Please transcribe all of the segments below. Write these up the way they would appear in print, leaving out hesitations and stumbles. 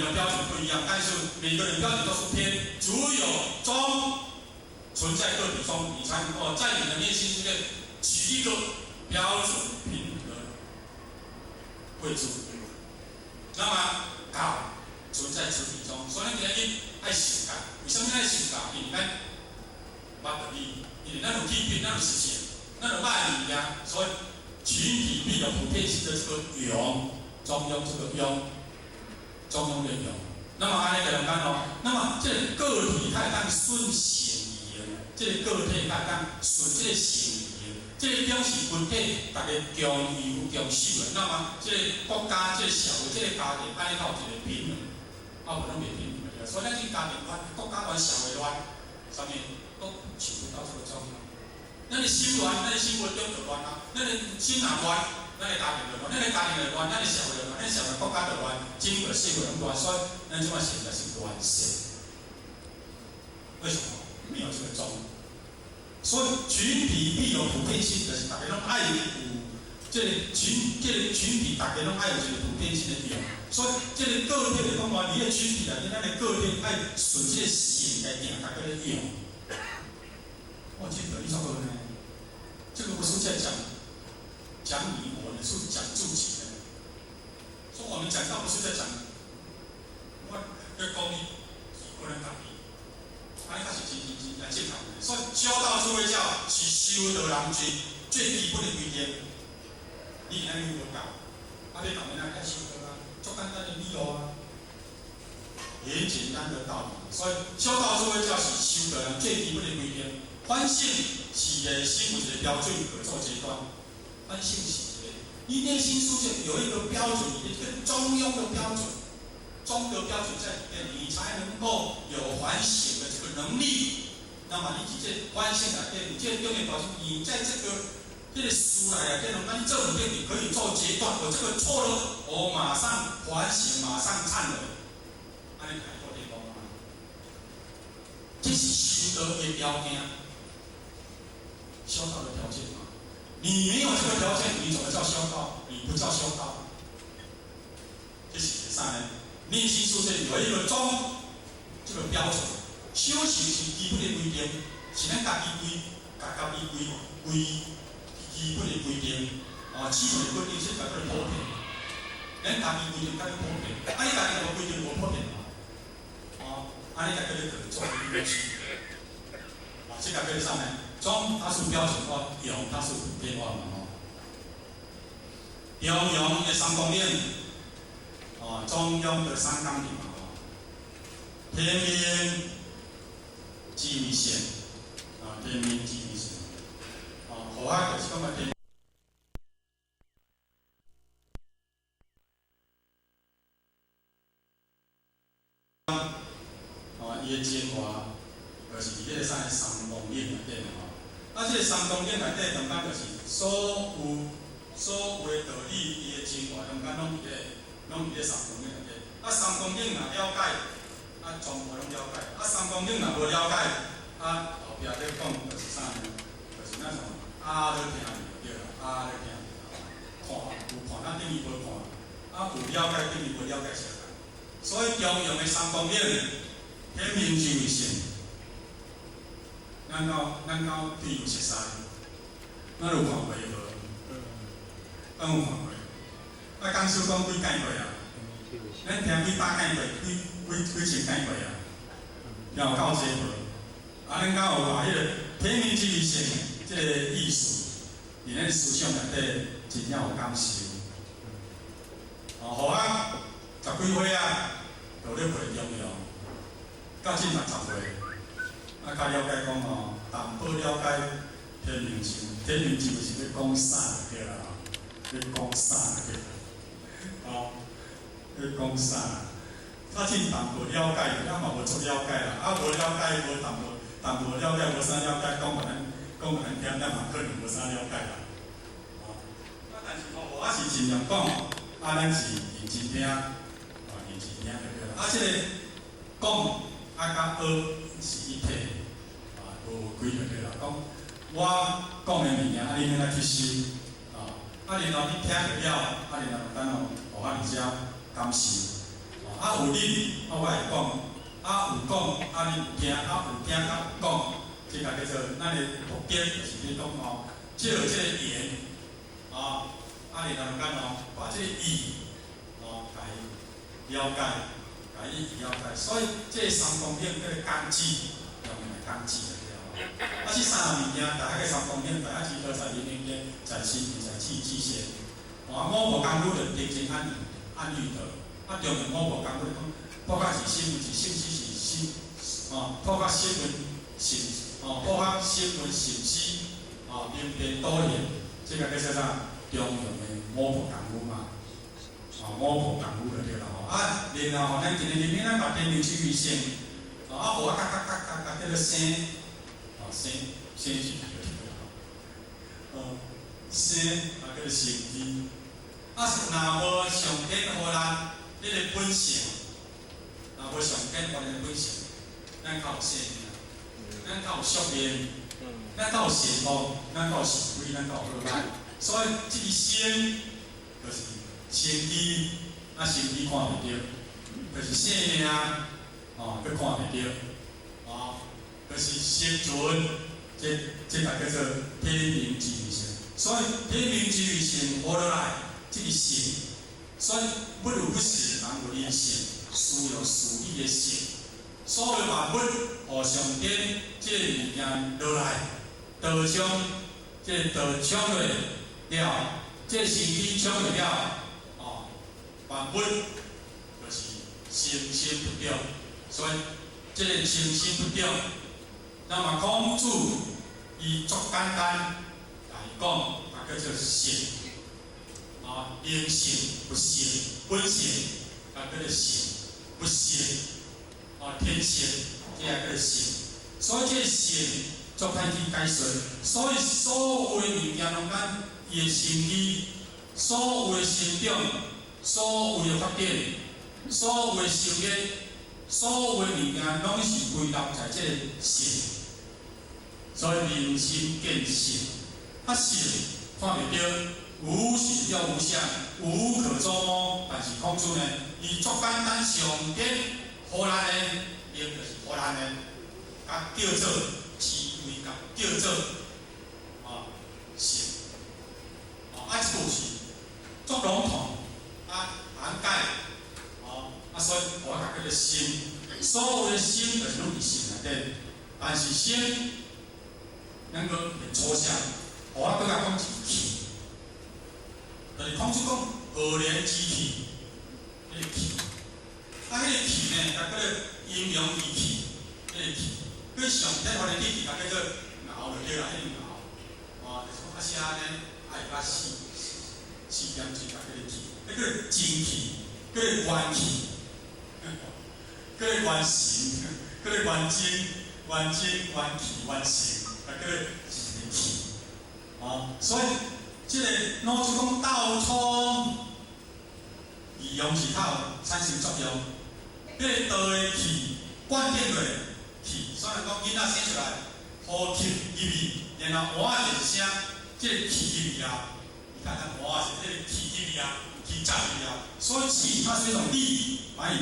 的标准不一样，但是每个人标准都是偏，只有中存在个体中，你才能够在你的内心世界取一个标准平衡的位置。那么高存在主体中，所以你爱想家，为什么爱想家？因为咱捌到你，因为咱有体验，咱有实践，咱有捌物件，所以群体必有普遍性的这个用，中庸这个庸，中庸的庸。那么安尼个人讲咯，那么这个个体它会当顺性而行，这个个体它会当顺这个性而行，这个表示群体大家共有共守的。那么这个国家、这个社会、这个家庭，安尼才有一个平衡，无拢袂平衡的。所以咱这家庭乱、国家乱、社会乱，啥物都取不到这个中庸。咱的心乱，咱的心活中就乱啊；咱的心若乱，咱的家庭就乱；咱的家庭就乱，咱的社会就乱；咱社会国家就乱，整个社会就乱。所以咱即摆现在是乱世。为什么？没有这个中。所以群体必有普遍性，就是大家拢爱有这个群体，大家拢爱有一个普遍性的用。所以这个个体来讲话，你的群体内底，咱的个体爱顺这个性来定大家的用。我记得一首歌呢，这个不是在讲你我的，是讲自己的。所以我们讲到不是在讲我要讲你，我能讲你，安尼才是真正常的。所以修道智慧教是修道人最基本的规定。你安尼无教，要讲你哪该修道啊？最简单的理由啊，很简单的道理。所以修道智慧教是修道人最基本的规定。反省是内心有一个标准可做阶段，反省是一个，你内心世界有一个标准，一个中庸的标准，中的标准在里面，你才能够有反省的这个能力。那么你这反省来面，你这用的标准，你在这个书来面，那你这里面你可以做阶段，我这个错了，我马上反省，马上忏悔，安尼才做成功啊！这是修道的标准。修道的条件嘛，你没有这个条件，你怎么叫修道？你不叫修道。这是第三呢，内心世界有一个中这个标准，修行是基本的规定，是咱家己规基本的规定，基本的规定是叫做普遍，咱家己规定叫做普遍，你家己无规定无普遍嘛，安尼才叫做做一个区别，这个叫上来。中它是标准化，庸它是普遍化嘛庸的三公令，中庸的三纲领嘛天命即为先，天命即为先，好啊，就是讲个天。伊的精华，就是伫个三公令内底嘛。这个三公令内底，中间就是所有的道理，伊的精华中间拢伫个三公令内底。三公令若了解，全部拢了解。三公令若无了解，后壁咧讲就是啥呢？就是那种咧听就对啦，咧听看有看，等于无看，有了解等于无了解相同。所以中庸的三公令，天命即为先。咱到具有熟悉，咱有看过无？咱有看过。讲师讲几讲过啊？咱听几百讲过，几千讲过啊？有够济无？咱敢有话迄个天命即为先，即个意思，伫咱思想内底真正有感受。互10几岁就咧培中庸，到正60岁。较了解讲淡薄了解天命经，天命经是要讲啥个啦？要讲啥个？要讲啥？较真淡薄了解，咱嘛无足了解啦。无了解，无淡薄了解，无啥了解，讲互咱听，咱嘛可能无啥了解啦。但是我是尽量讲，咱是认真听，认真听就对啦。这个讲甲学是一体。有几个对啦，讲我讲的物件，你免来去收，然后你听着了，然后等互你遮感受，有有理，我来讲；有讲，你有听；有听，有讲，这个叫做咱的目的，就是去讲借这个言，然后咱把这个义，甲伊了解，甲伊了解。所以这三方面叫做纲纪，用来纲纪的了。这三样物件，大家个三方面，大家知道在人民间，在心、在气、气血。五无功夫就定睛按律的，重要五无功夫就讲，包括是新闻是信息是新，包括新闻信，包括新闻信息，明辨多元，这个叫做啥？重要的五无功夫嘛，五无功夫就对啦然后咱今日里面咱把天命去预先，无叫做生，生是叫生叫做成机。若无上天互咱迄个本性，若无上天互咱本性，咱较有生命，咱较有宿命，咱较有善恶，咱较有是非，咱较有好歹。所以这个生就是生机，生机看袂着，就是生命，佫看袂着，就是生存，这个叫做天命之理性。所以天命之理性活落来。这个性，所以不如不是人有理性，事有事理的性。所有万物互上天这个物件落来，道将这个道抢落了，这个身体抢落了，万物就是生生不掉。所以这个生生不掉，那么孔子伊足简单来讲，叫做性。灵性不性，本性叫做性，不性，天性，这个叫做性。所以这个性足歹去解释。所以所有的物件拢讲伊的生理，所有的成长，所有的发展，所有的修炼，所有的物件拢是归纳在这个性。所以人心见性，性看袂着。无形了无相，无可捉摸。但是孔子呢，伊足简单上天互咱的，名就是互咱的，甲叫做智慧，甲叫做性。这句是足笼统，涵盖，所以我甲叫做心。所有的心就是拢伫心内底，但是心能够很抽象，我搁甲讲是气。就是孔子讲和连之气，迄个气，迄个气呢，叫做阴阳之气，迄个气，佮上天互咱之气，叫做熬就对啦，迄个熬，就是讲啥呢？爱甲四点钟叫迄个气，迄个精气，迄个元气，迄个元神，迄个元精、元气、元神，叫做一个气，所以。这个老子讲道冲，易用是它有产生作用。这个道的气灌进落气，所以讲囡仔生出来，呼吸入去，然后换一声，这个气入去啊，你看看换一这个气入去啊，气站入去啊，所以气它是一种力，把你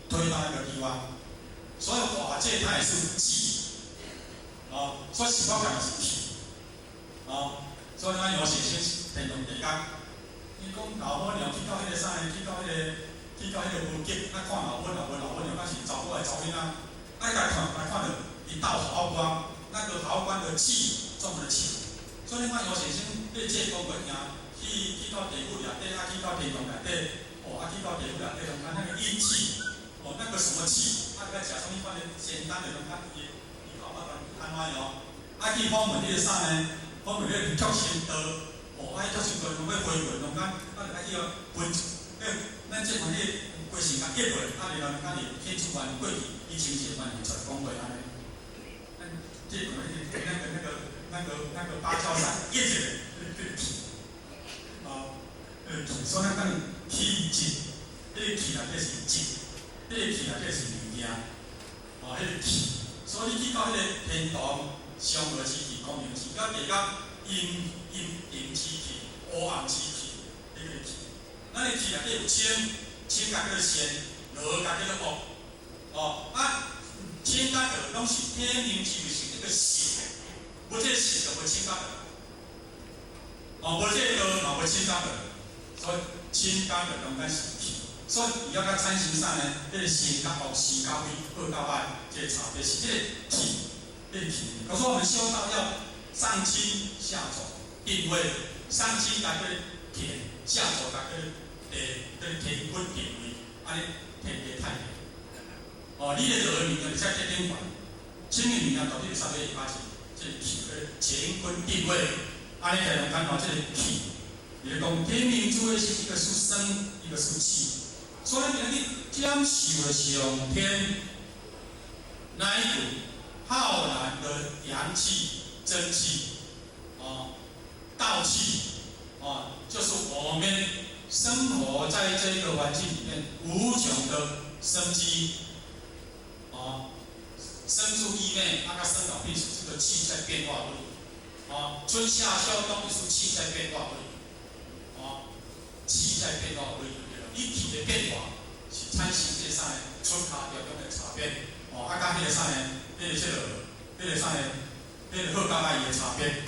推到那个地方。所以化界它也是气，所以习惯讲是气，所以咱有时先平常地讲，伊讲老母娘去到迄个啥呢？去到迄个文革，看老母娘，那是查某个查某囡仔，甲看到一道毫光，那个毫光的气中了气。所以咱有时先对这个物件，去到地府内底，去到天堂内底，去到地府内底，看那个阴气，那个什么气，在食什么款的简单的种看伊老爸安怎样？去访问迄个啥呢？访问迄个竹心道，竹心道拢要回魂，拢讲去分，咱即款迄规身甲结落，然后天主完过去，以前是完出来讲过安尼。即款那个芭蕉伞叶子的气，气，所以咱讲气质，迄个气内底是质，迄个气内底是物件，迄个气，所以你去到迄个天堂。上合之气、光明之气，甲地甲阴之气、黑暗之气，迄个气。咱的气内底有清，清甲叫做仙，热甲叫做天命就是一个性，无这性就无清感的，无这道嘛无清感的，所以清感的中间是气。所以伊要甲产生啥呢？这个心甲恶心甲胃好甲歹，这个差别是这个气，这个气。告诉我们修道要上清下浊，定位上清甲个田，下浊甲个田分定位，安尼田地太平。你的人民呢，在这点管，清明明啊，到底是啥个发起？这个气个乾坤定位，安尼才能看到这个气。也讲天命之位是一个属生，一个属气。所以你讲受的上天那一股浩然的阳气、真气，道气，就是我们生活在这个环境里面无穷的生机，生出异昧，那个生老病死，这个气在变化而已，春夏秋冬是气在变化而已，气在变化而已。一体的变化是产生这啥呢？春夏秋冬的差别，甲迄个啥呢？迄个啥呢？迄个好甲歹伊的差别，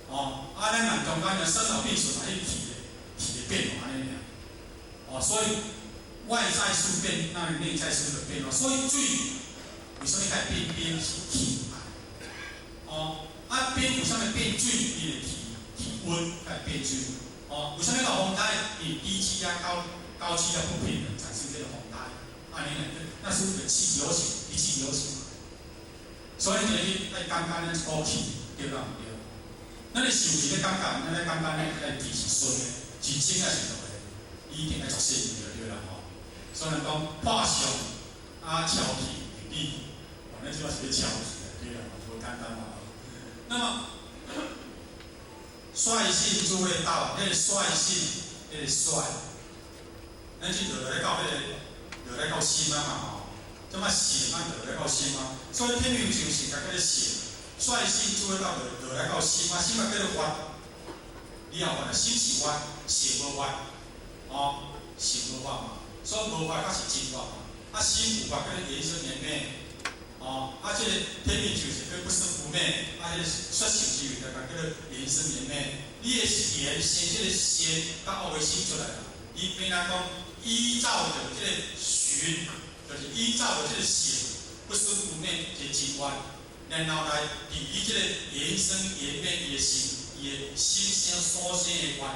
咱人中间的生老病死嘛，迄体的变化安尼尔，所以外在事变，那内在事的变化，所以水为什么该变冰是气冰为什么变水？伊的体温该变水。为什么搞风台？因低气压、高气压不平衡产生这个风台，那是一个气流型，一气流型。所以你爱感觉咱呼气对啦，唔对？咱你受气咧感觉，咱咧感觉咧气是顺的，是清还是浊的？一定爱作细就对啦吼。所以讲破相敲气比，咱即摆是要敲气对啦，无简单嘛。那么率性诸位道，迄个率性，迄个率，咱去落来到心啊嘛即摆性啊落来到心啊，所以天命就是甲迄个性，率性诸位道落来到心啊，心啊叫做发，你后发心是发，性无发，性无发嘛，所以无发才是真发嘛，心有发叫做延伸绵绵。这个天命就是跟不生不灭，这个率性之语，就讲叫做延伸绵绵。你的言先，这个先，甲后尾生出来啦。伊变来讲，依照着这个循，就是依照着这个性，不生不灭这真观，然后来伫伊这个延伸延绵伊的心，伊的心性所生的观，